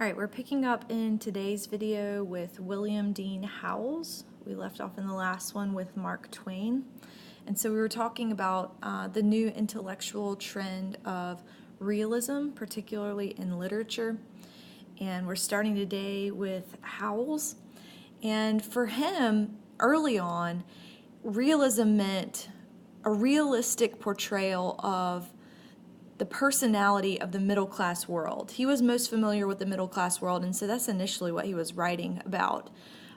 All right, we're picking up in today's video with William Dean Howells. We left off in the last one with Mark Twain. And so we were talking about the new intellectual trend of realism, particularly in literature. And we're starting today with Howells. And for him, early on, realism meant a realistic portrayal of the personality of the middle class world. He was most familiar with the middle class world, and so that's initially what he was writing about.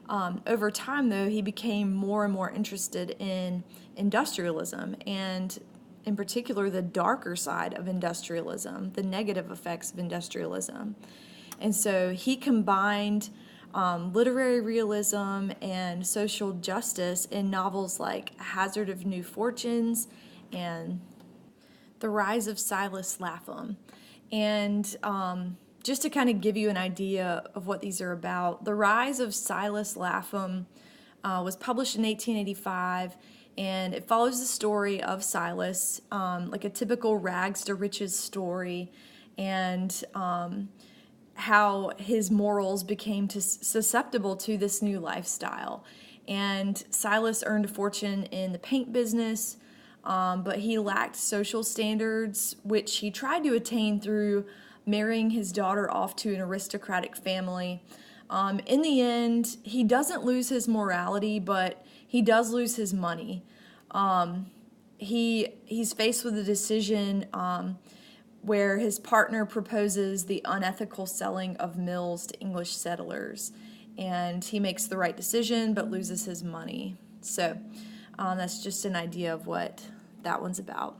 Over time, though, he became more and more interested in industrialism, and in particular, the darker side of industrialism, the negative effects of industrialism. And so he combined literary realism and social justice in novels like Hazard of New Fortunes and The Rise of Silas Lapham. And just to kind of give you an idea of what these are about, The Rise of Silas Lapham was published in 1885, and it follows the story of Silas, like a typical rags to riches story, and how his morals became susceptible to this new lifestyle. And Silas earned a fortune in the paint business, but he lacked social standards, which he tried to attain through marrying his daughter off to an aristocratic family. In the end, he doesn't lose his morality, but he does lose his money. He's faced with a decision where his partner proposes the unethical selling of mills to English settlers, and he makes the right decision but loses his money. So that's just an idea of what that one's about.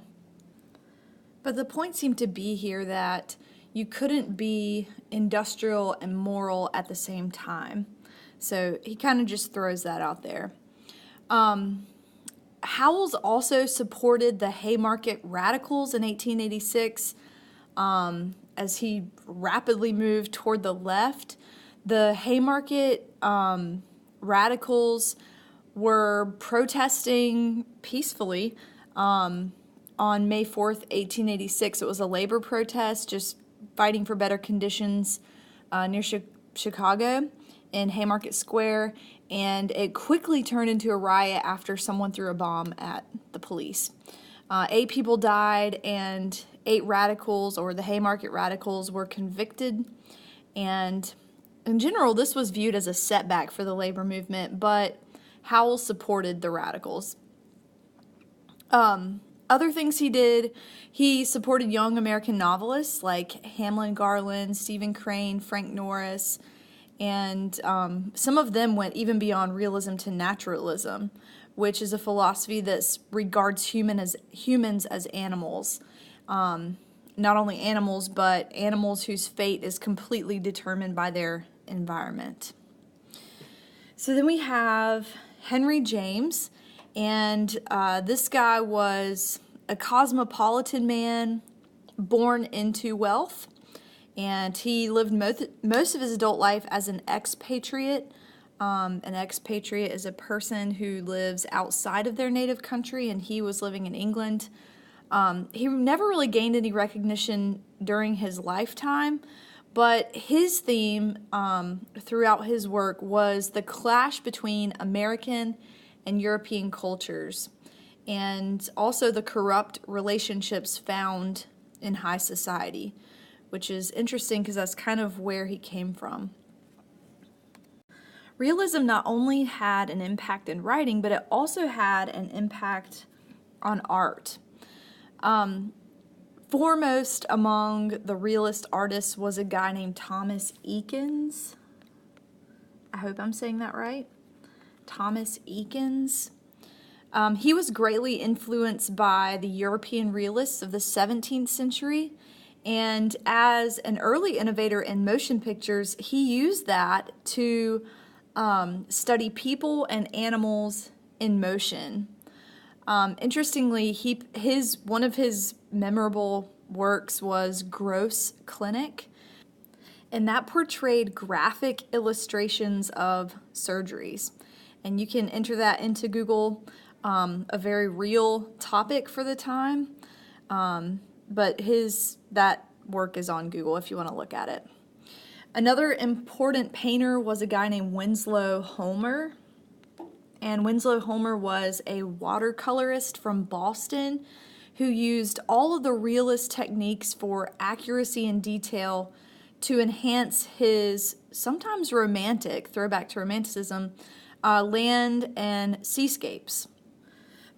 But the point seemed to be here that you couldn't be industrial and moral at the same time. So he kind of just throws that out there. Howells also supported the Haymarket Radicals in 1886 as he rapidly moved toward the left. The Haymarket Radicals were protesting peacefully on May 4th, 1886. It was a labor protest, just fighting for better conditions near Chicago in Haymarket Square, and it quickly turned into a riot after someone threw a bomb at the police. 8 people died, and 8 radicals, or the Haymarket Radicals, were convicted, and in general, this was viewed as a setback for the labor movement, but Howells supported the radicals. Other things he did, he supported young American novelists like Hamlin Garland, Stephen Crane, Frank Norris, and some of them went even beyond realism to naturalism, which is a philosophy that regards humans as animals. Not only animals, but animals whose fate is completely determined by their environment. So then we have Henry James. And this guy was a cosmopolitan man born into wealth, and he lived most of his adult life as an expatriate. An expatriate is a person who lives outside of their native country, and he was living in England. He never really gained any recognition during his lifetime, but his theme throughout his work was the clash between American and European cultures, and also the corrupt relationships found in high society, which is interesting because that's kind of where he came from. Realism not only had an impact in writing, but it also had an impact on art. Foremost among the realist artists was a guy named Thomas Eakins. I hope I'm saying that right. Thomas Eakins. He was greatly influenced by the European realists of the 17th century, and as an early innovator in motion pictures, he used that to study people and animals in motion. Interestingly, one of his memorable works was Gross Clinic, and that portrayed graphic illustrations of surgeries. And you can enter that into Google, a very real topic for the time. But that work is on Google if you want to look at it. Another important painter was a guy named Winslow Homer. And Winslow Homer was a watercolorist from Boston who used all of the realist techniques for accuracy and detail to enhance his sometimes romantic, throwback to Romanticism, land and seascapes.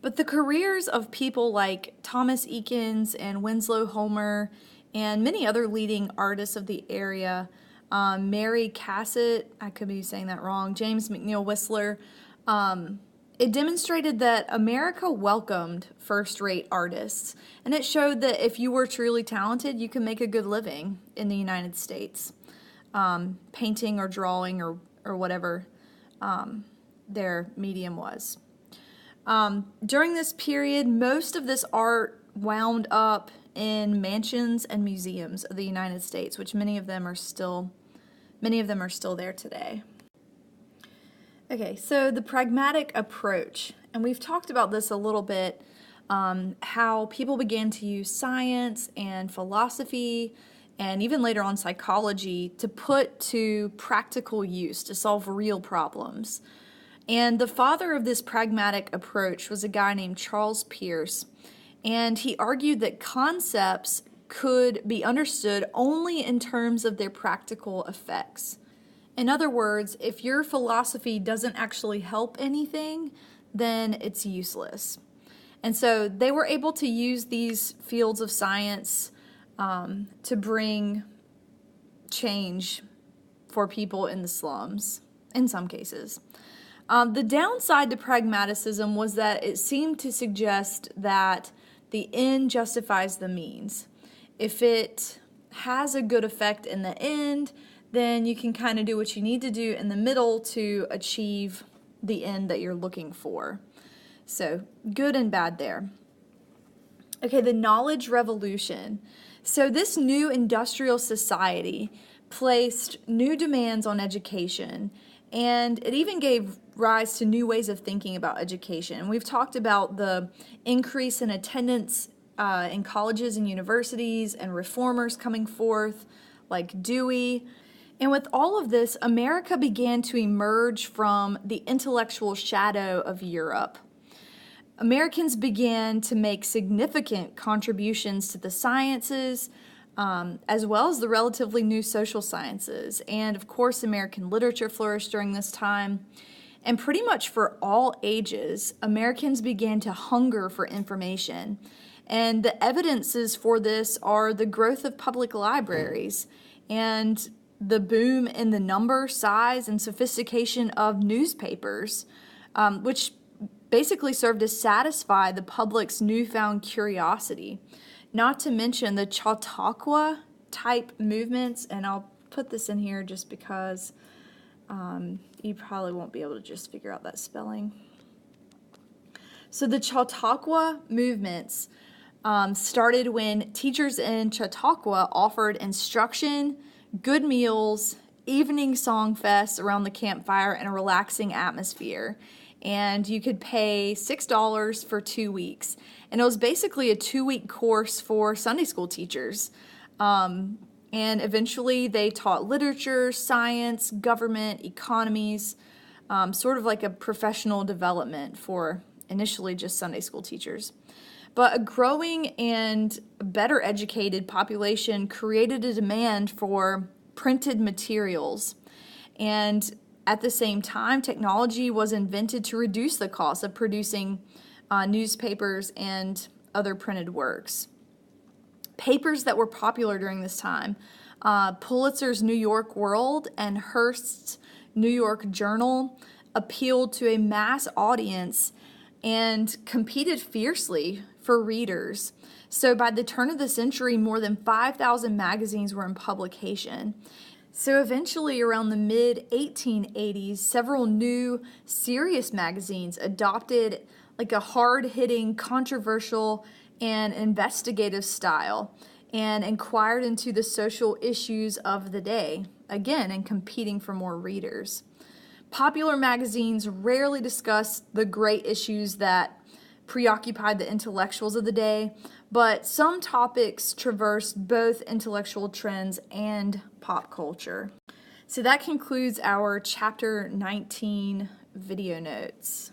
But the careers of people like Thomas Eakins and Winslow Homer and many other leading artists of the area, Mary Cassatt, I could be saying that wrong, James McNeill Whistler, it demonstrated that America welcomed first-rate artists, and it showed that if you were truly talented, you could make a good living in the United States, painting or drawing or whatever their medium was. During this period, most of this art wound up in mansions and museums of the United States, which many of them are still there today. Okay, so the pragmatic approach, and we've talked about this a little bit, how people began to use science and philosophy and even later on psychology to put to practical use to solve real problems. And the father of this pragmatic approach was a guy named Charles Peirce, and he argued that concepts could be understood only in terms of their practical effects. In other words, if your philosophy doesn't actually help anything, then it's useless. And so they were able to use these fields of science to bring change for people in the slums, in some cases. The downside to pragmaticism was that it seemed to suggest that the end justifies the means. If it has a good effect in the end, then you can kind of do what you need to do in the middle to achieve the end that you're looking for. So, good and bad there. Okay, the knowledge revolution. So this new industrial society placed new demands on education, and it even gave rise to new ways of thinking about education. And we've talked about the increase in attendance in colleges and universities and reformers coming forth like Dewey. And with all of this, America began to emerge from the intellectual shadow of Europe. Americans began to make significant contributions to the sciences, as well as the relatively new social sciences. And of course, American literature flourished during this time. And pretty much for all ages, Americans began to hunger for information. And the evidences for this are the growth of public libraries and the boom in the number, size, and sophistication of newspapers, which basically served to satisfy the public's newfound curiosity. Not to mention the Chautauqua type movements, and I'll put this in here just because you probably won't be able to just figure out that spelling. So the Chautauqua movements started when teachers in Chautauqua offered instruction, good meals, evening song fests around the campfire, and a relaxing atmosphere. And you could pay $6 for 2 weeks. And it was basically a 2-week course for Sunday school teachers. And eventually they taught literature, science, government, economies, sort of like a professional development for initially just Sunday school teachers. But a growing and better educated population created a demand for printed materials. And at the same time, technology was invented to reduce the cost of producing newspapers and other printed works. Papers that were popular during this time, Pulitzer's New York World and Hearst's New York Journal, appealed to a mass audience and competed fiercely for readers. So by the turn of the century, more than 5,000 magazines were in publication. So eventually, around the mid-1880s, several new serious magazines adopted like a hard-hitting, controversial, and investigative style and inquired into the social issues of the day, again, and competing for more readers. Popular magazines rarely discussed the great issues that preoccupied the intellectuals of the day, but some topics traversed both intellectual trends and pop culture. So that concludes our Chapter 19 video notes.